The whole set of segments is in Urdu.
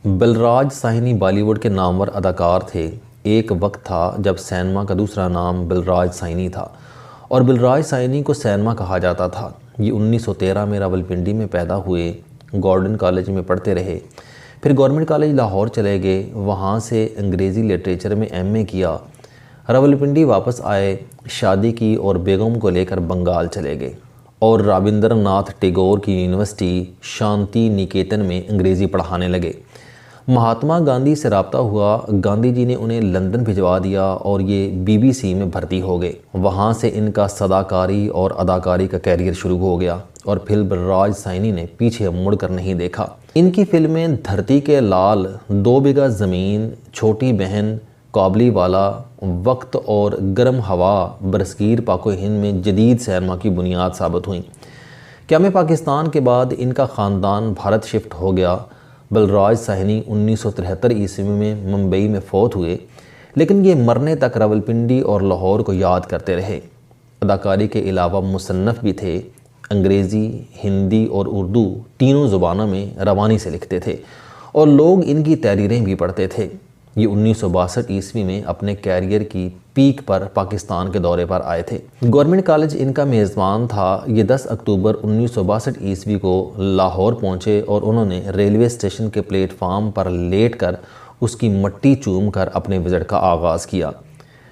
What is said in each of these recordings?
بلراج ساہنی بالی ووڈ کے نامور اداکار تھے۔ ایک وقت تھا جب سینما کا دوسرا نام بلراج ساہنی تھا اور بلراج ساہنی کو سینما کہا جاتا تھا۔ یہ 1913 میں راولپنڈی میں پیدا ہوئے، گورڈن کالج میں پڑھتے رہے، پھر گورنمنٹ کالج لاہور چلے گئے، وہاں سے انگریزی لٹریچر میں ایم اے کیا، راولپنڈی واپس آئے، شادی کی اور بیگم کو لے کر بنگال چلے گئے اور رابندر ناتھ ٹیگور کی یونیورسٹی شانتی نکیتن میں انگریزی پڑھانے لگے۔ مہاتما گاندھی سے رابطہ ہوا، گاندھی جی نے انہیں لندن بھجوا دیا اور یہ BBC میں بھرتی ہو گئے۔ وہاں سے ان کا صداکاری اور اداکاری کا کیریئر شروع ہو گیا اور پھر بلراج ساہنی نے پیچھے مڑ کر نہیں دیکھا۔ ان کی فلمیں دھرتی کے لال، 2 بیگھہ زمین، چھوٹی بہن، قابلی والا، وقت اور گرم ہوا برصغیر پاک و ہند میں جدید سینما کی بنیاد ثابت ہوئیں۔ قیام پاکستان کے بعد ان کا خاندان بھارت شفٹ ہو گیا۔ بلراج ساہنی 1973 عیسوی میں ممبئی میں فوت ہوئے، لیکن یہ مرنے تک راولپنڈی اور لاہور کو یاد کرتے رہے۔ اداکاری کے علاوہ مصنف بھی تھے، انگریزی، ہندی اور اردو تینوں زبانوں میں روانی سے لکھتے تھے اور لوگ ان کی تحریریں بھی پڑھتے تھے۔ یہ 1962 عیسوی میں اپنے کیریئر کی پیک پر پاکستان کے دورے پر آئے تھے۔ گورنمنٹ کالج ان کا میزبان تھا۔ یہ 10 اکتوبر 1962 عیسوی کو لاہور پہنچے اور انہوں نے ریلوے اسٹیشن کے پلیٹ فارم پر لیٹ کر اس کی مٹی چوم کر اپنے وزٹ کا آغاز کیا۔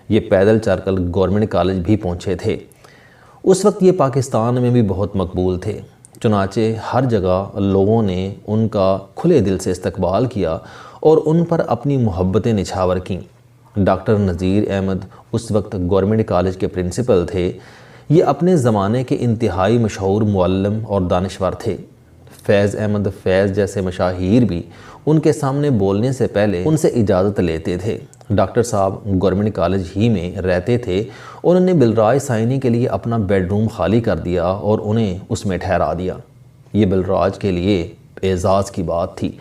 یہ پیدل چل کر گورنمنٹ کالج بھی پہنچے تھے۔ اس وقت یہ پاکستان میں بھی بہت مقبول تھے، چنانچہ ہر جگہ لوگوں نے ان کا کھلے دل سے استقبال کیا اور ان پر اپنی محبتیں نچھاور کیں۔ ڈاکٹر نذیر احمد اس وقت گورنمنٹ کالج کے پرنسپل تھے۔ یہ اپنے زمانے کے انتہائی مشہور معلم اور دانشور تھے۔ فیض احمد فیض جیسے مشاہیر بھی ان کے سامنے بولنے سے پہلے ان سے اجازت لیتے تھے۔ ڈاکٹر صاحب گورنمنٹ کالج ہی میں رہتے تھے۔ انہوں نے بلراج ساہنی کے لیے اپنا بیڈ روم خالی کر دیا اور انہیں اس میں ٹھہرا دیا۔ یہ بلراج کے لیے اعزاز کی بات تھی۔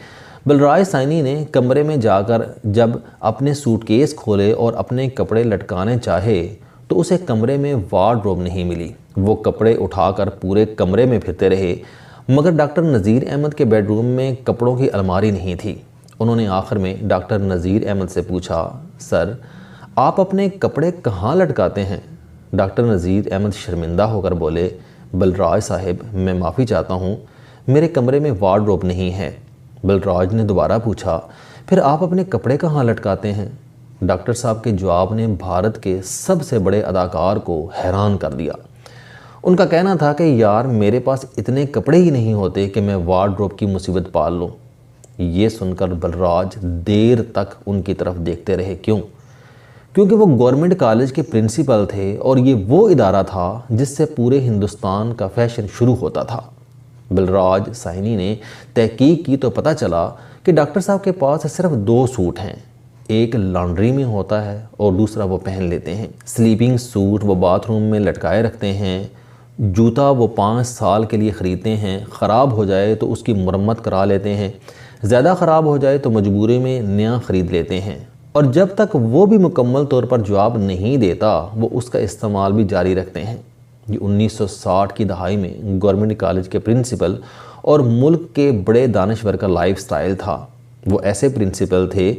بلراج ساہنی نے کمرے میں جا کر جب اپنے سوٹ کیس کھولے اور اپنے کپڑے لٹکانے چاہے تو اسے کمرے میں وارڈروب نہیں ملی۔ وہ کپڑے اٹھا کر پورے کمرے میں پھرتے رہے، مگر ڈاکٹر نذیر احمد کے بیڈ روم میں کپڑوں کی الماری نہیں تھی۔ انہوں نے آخر میں ڈاکٹر نذیر احمد سے پوچھا، سر آپ اپنے کپڑے کہاں لٹکاتے ہیں؟ ڈاکٹر نذیر احمد شرمندہ ہو کر بولے، بلراج صاحب میں معافی چاہتا ہوں، میرے کمرے میں وارڈروب نہیں ہے۔ بلراج نے دوبارہ پوچھا، پھر آپ اپنے کپڑے کہاں لٹکاتے ہیں؟ ڈاکٹر صاحب کے جواب نے بھارت کے سب سے بڑے اداکار کو حیران کر دیا۔ ان کا کہنا تھا کہ یار میرے پاس اتنے کپڑے ہی نہیں ہوتے کہ میں وارڈروب کی مصیبت پال لوں۔ یہ سن کر بلراج دیر تک ان کی طرف دیکھتے رہے۔ کیونکہ وہ گورنمنٹ کالج کے پرنسپل تھے اور یہ وہ ادارہ تھا جس سے پورے ہندوستان کا فیشن شروع ہوتا تھا۔ بلراج ساہنی نے تحقیق کی تو پتہ چلا کہ ڈاکٹر صاحب کے پاس صرف 2 سوٹ ہیں، ایک لانڈری میں ہوتا ہے اور دوسرا وہ پہن لیتے ہیں۔ سلیپنگ سوٹ وہ باتھ روم میں لٹکائے رکھتے ہیں، جوتا وہ 5 سال کے لیے خریدتے ہیں، خراب ہو جائے تو اس کی مرمت کرا لیتے ہیں، زیادہ خراب ہو جائے تو مجبوری میں نیا خرید لیتے ہیں، اور جب تک وہ بھی مکمل طور پر جواب نہیں دیتا وہ اس کا استعمال بھی جاری رکھتے ہیں۔ یہ 1960 کی دہائی میں گورنمنٹ کالج کے پرنسپل اور ملک کے بڑے دانشور کا لائف سٹائل تھا۔ وہ ایسے پرنسپل تھے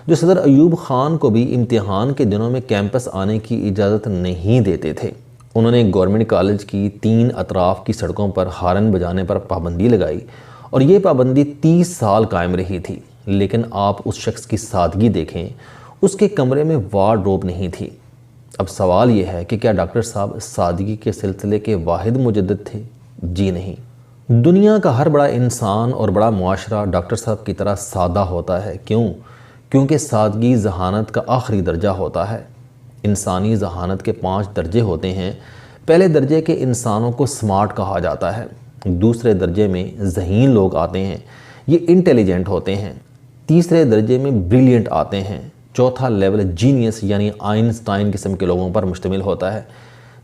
جو صدر ایوب خان کو بھی امتحان کے دنوں میں کیمپس آنے کی اجازت نہیں دیتے تھے۔ انہوں نے گورنمنٹ کالج کی 3 اطراف کی سڑکوں پر ہارن بجانے پر پابندی لگائی اور یہ پابندی 30 سال قائم رہی تھی، لیکن آپ اس شخص کی سادگی دیکھیں، اس کے کمرے میں وارڈروب نہیں تھی۔ اب سوال یہ ہے کہ کیا ڈاکٹر صاحب سادگی کے سلسلے کے واحد مجدد تھے؟ جی نہیں۔ دنیا کا ہر بڑا انسان اور بڑا معاشرہ ڈاکٹر صاحب کی طرح سادہ ہوتا ہے۔ کیونکہ سادگی ذہانت کا آخری درجہ ہوتا ہے۔ انسانی ذہانت کے 5 درجے ہوتے ہیں۔ پہلے درجے کے انسانوں کو سمارٹ کہا جاتا ہے، دوسرے درجے میں ذہین لوگ آتے ہیں، یہ انٹیلیجنٹ ہوتے ہیں، تیسرے درجے میں بریلینٹ آتے ہیں، چوتھا لیول جینیس یعنی آئنسٹائن قسم کے لوگوں پر مشتمل ہوتا ہے،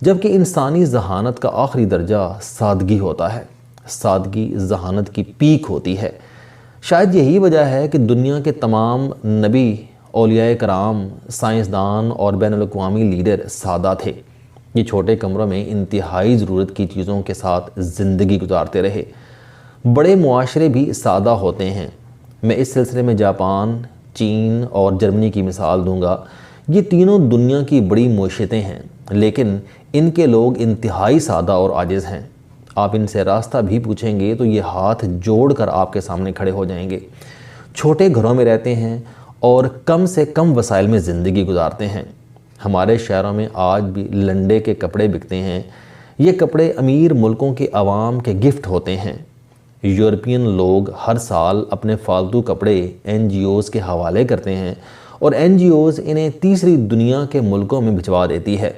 جبکہ انسانی ذہانت کا آخری درجہ سادگی ہوتا ہے۔ سادگی ذہانت کی پیک ہوتی ہے۔ شاید یہی وجہ ہے کہ دنیا کے تمام نبی، اولیاء کرام، سائنسدان اور بین الاقوامی لیڈر سادہ تھے۔ یہ چھوٹے کمروں میں انتہائی ضرورت کی چیزوں کے ساتھ زندگی گزارتے رہے۔ بڑے معاشرے بھی سادہ ہوتے ہیں۔ میں اس سلسلے میں جاپان، چین اور جرمنی کی مثال دوں گا۔ یہ تینوں دنیا کی بڑی معیشتیں ہیں، لیکن ان کے لوگ انتہائی سادہ اور عاجز ہیں۔ آپ ان سے راستہ بھی پوچھیں گے تو یہ ہاتھ جوڑ کر آپ کے سامنے کھڑے ہو جائیں گے۔ چھوٹے گھروں میں رہتے ہیں اور کم سے کم وسائل میں زندگی گزارتے ہیں۔ ہمارے شہروں میں آج بھی لنڈے کے کپڑے بکتے ہیں۔ یہ کپڑے امیر ملکوں کے عوام کے گفٹ ہوتے ہیں۔ یورپین لوگ ہر سال اپنے فالتو کپڑے NGOs کے حوالے کرتے ہیں اور NGOs انہیں تیسری دنیا کے ملکوں میں بھجوا دیتی ہے۔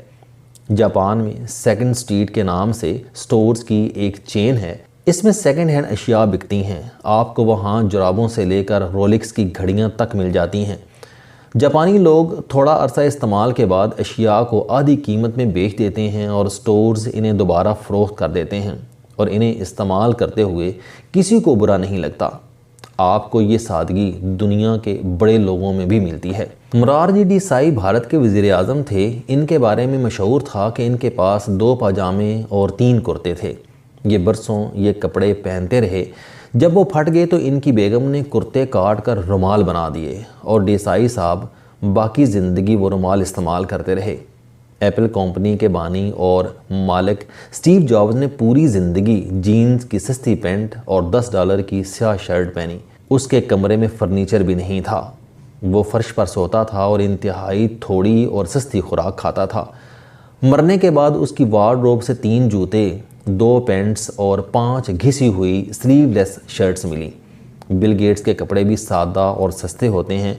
جاپان میں سیکنڈ اسٹریٹ کے نام سے سٹورز کی ایک چین ہے۔ اس میں سیکنڈ ہینڈ اشیاء بکتی ہیں۔ آپ کو وہاں جرابوں سے لے کر رولکس کی گھڑیاں تک مل جاتی ہیں۔ جاپانی لوگ تھوڑا عرصہ استعمال کے بعد اشیاء کو آدھی قیمت میں بیچ دیتے ہیں اور سٹورز انہیں دوبارہ فروخت کر دیتے ہیں اور انہیں استعمال کرتے ہوئے کسی کو برا نہیں لگتا۔ آپ کو یہ سادگی دنیا کے بڑے لوگوں میں بھی ملتی ہے۔ مرارجی دیسائی بھارت کے وزیر اعظم تھے۔ ان کے بارے میں مشہور تھا کہ ان کے پاس 2 پاجامے اور 3 کرتے تھے۔ یہ برسوں یہ کپڑے پہنتے رہے۔ جب وہ پھٹ گئے تو ان کی بیگم نے کرتے کاٹ کر رومال بنا دیے اور دیسائی صاحب باقی زندگی وہ رومال استعمال کرتے رہے۔ ایپل کمپنی کے بانی اور مالک اسٹیو جابز نے پوری زندگی جینز کی سستی پینٹ اور $10 کی سیاہ شرٹ پہنی۔ اس کے کمرے میں فرنیچر بھی نہیں تھا۔ وہ فرش پر سوتا تھا اور انتہائی تھوڑی اور سستی خوراک کھاتا تھا۔ مرنے کے بعد اس کی وارڈروب سے 3 جوتے، 2 پینٹس اور 5 گھسی ہوئی سلیو لیس شرٹس ملی۔ بل گیٹس کے کپڑے بھی سادہ اور سستے ہوتے ہیں۔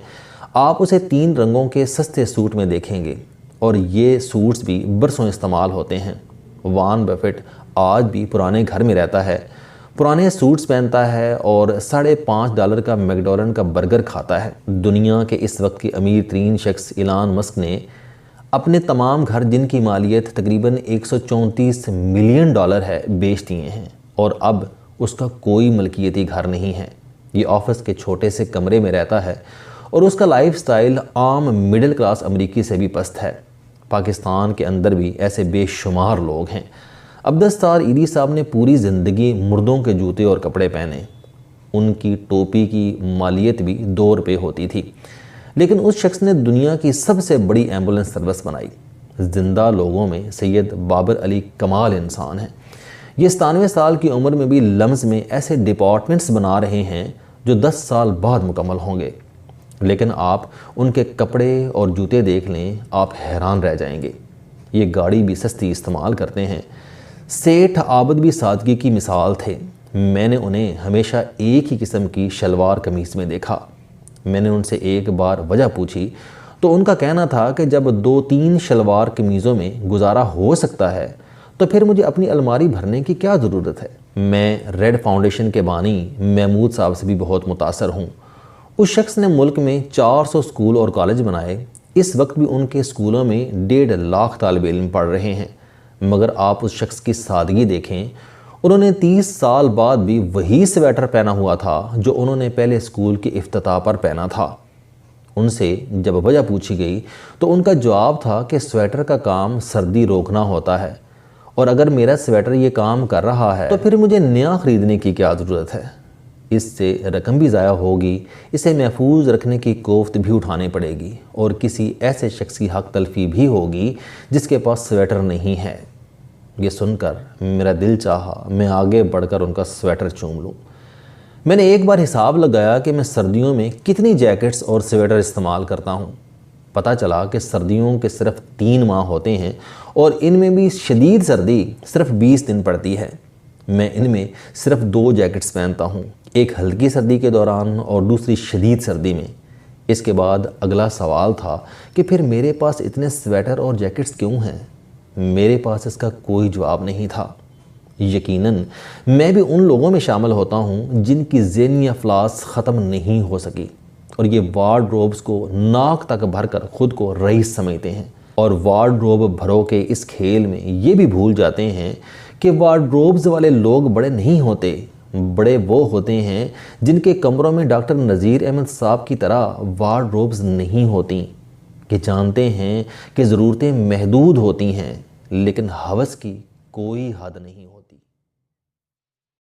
آپ اسے 3 رنگوں کے سستے سوٹ میں دیکھیں گے اور یہ سوٹس بھی برسوں استعمال ہوتے ہیں۔ وارن بفیٹ آج بھی پرانے گھر میں رہتا ہے، پرانے سوٹس پہنتا ہے اور $5.5 کا میکڈونلڈ کا برگر کھاتا ہے۔ دنیا کے اس وقت کے امیر ترین شخص ایلان مسک نے اپنے تمام گھر، جن کی مالیت تقریباً $134 ملین ہے، بیچ دیے ہیں اور اب اس کا کوئی ملکیتی گھر نہیں ہے۔ یہ آفس کے چھوٹے سے کمرے میں رہتا ہے اور اس کا لائف سٹائل عام مڈل کلاس امریکی سے بھی پست ہے۔ پاکستان کے اندر بھی ایسے بے شمار لوگ ہیں۔ عبدالستار ایدی صاحب نے پوری زندگی مردوں کے جوتے اور کپڑے پہنے۔ ان کی ٹوپی کی مالیت بھی $2 ہوتی تھی، لیکن اس شخص نے دنیا کی سب سے بڑی ایمبولنس سروس بنائی۔ زندہ لوگوں میں سید بابر علی کمال انسان ہیں۔ یہ 97 سال کی عمر میں بھی لمس میں ایسے ڈپارٹمنٹس بنا رہے ہیں جو 10 سال بعد مکمل ہوں گے، لیکن آپ ان کے کپڑے اور جوتے دیکھ لیں، آپ حیران رہ جائیں گے۔ یہ گاڑی بھی سستی استعمال کرتے ہیں۔ سیٹھ عابد بھی سادگی کی مثال تھے۔ میں نے انہیں ہمیشہ ایک ہی قسم کی شلوار قمیص میں دیکھا۔ میں نے ان سے ایک بار وجہ پوچھی تو ان کا کہنا تھا کہ جب 2-3 شلوار قمیضوں میں گزارا ہو سکتا ہے تو پھر مجھے اپنی الماری بھرنے کی کیا ضرورت ہے۔ میں ریڈ فاؤنڈیشن کے بانی محمود صاحب سے بھی بہت متاثر ہوں۔ اس شخص نے ملک میں 400 اسکول اور کالج بنائے۔ اس وقت بھی ان کے اسکولوں میں 1.5 لاکھ طالب علم پڑھ رہے ہیں، مگر آپ اس شخص کی سادگی دیکھیں۔ انہوں نے 30 سال بعد بھی وہی سویٹر پہنا ہوا تھا جو انہوں نے پہلے اسکول کے افتتاح پر پہنا تھا۔ ان سے جب وجہ پوچھی گئی تو ان کا جواب تھا کہ سویٹر کا کام سردی روکنا ہوتا ہے، اور اگر میرا سویٹر یہ کام کر رہا ہے تو پھر مجھے نیا خریدنے کی کیا ضرورت ہے۔ اس سے رقم بھی ضائع ہوگی، اسے محفوظ رکھنے کی کوفت بھی اٹھانی پڑے گی، اور کسی ایسے شخص کی حق تلفی بھی ہوگی جس کے پاس سویٹر نہیں ہے۔ یہ سن کر میرا دل چاہا میں آگے بڑھ کر ان کا سویٹر چوم لوں۔ میں نے ایک بار حساب لگایا کہ میں سردیوں میں کتنی جیکٹس اور سویٹر استعمال کرتا ہوں۔ پتہ چلا کہ سردیوں کے صرف 3 ماہ ہوتے ہیں اور ان میں بھی شدید سردی صرف 20 دن پڑتی ہے۔ میں ان میں صرف 2 جیکٹس پہنتا ہوں، ایک ہلکی سردی کے دوران اور دوسری شدید سردی میں۔ اس کے بعد اگلا سوال تھا کہ پھر میرے پاس اتنے سویٹر اور جیکٹس کیوں ہیں؟ میرے پاس اس کا کوئی جواب نہیں تھا۔ یقیناً میں بھی ان لوگوں میں شامل ہوتا ہوں جن کی ذہنی افلاس ختم نہیں ہو سکی اور یہ وارڈروبز کو ناک تک بھر کر خود کو رئیس سمجھتے ہیں، اور وارڈروب بھرو کے اس کھیل میں یہ بھی بھول جاتے ہیں کہ وارڈروبز والے لوگ بڑے نہیں ہوتے، بڑے وہ ہوتے ہیں جن کے کمروں میں ڈاکٹر نذیر احمد صاحب کی طرح وارڈروبز نہیں ہوتی، کہ جانتے ہیں کہ ضرورتیں محدود ہوتی ہیں لیکن ہوس کی کوئی حد نہیں ہوتی۔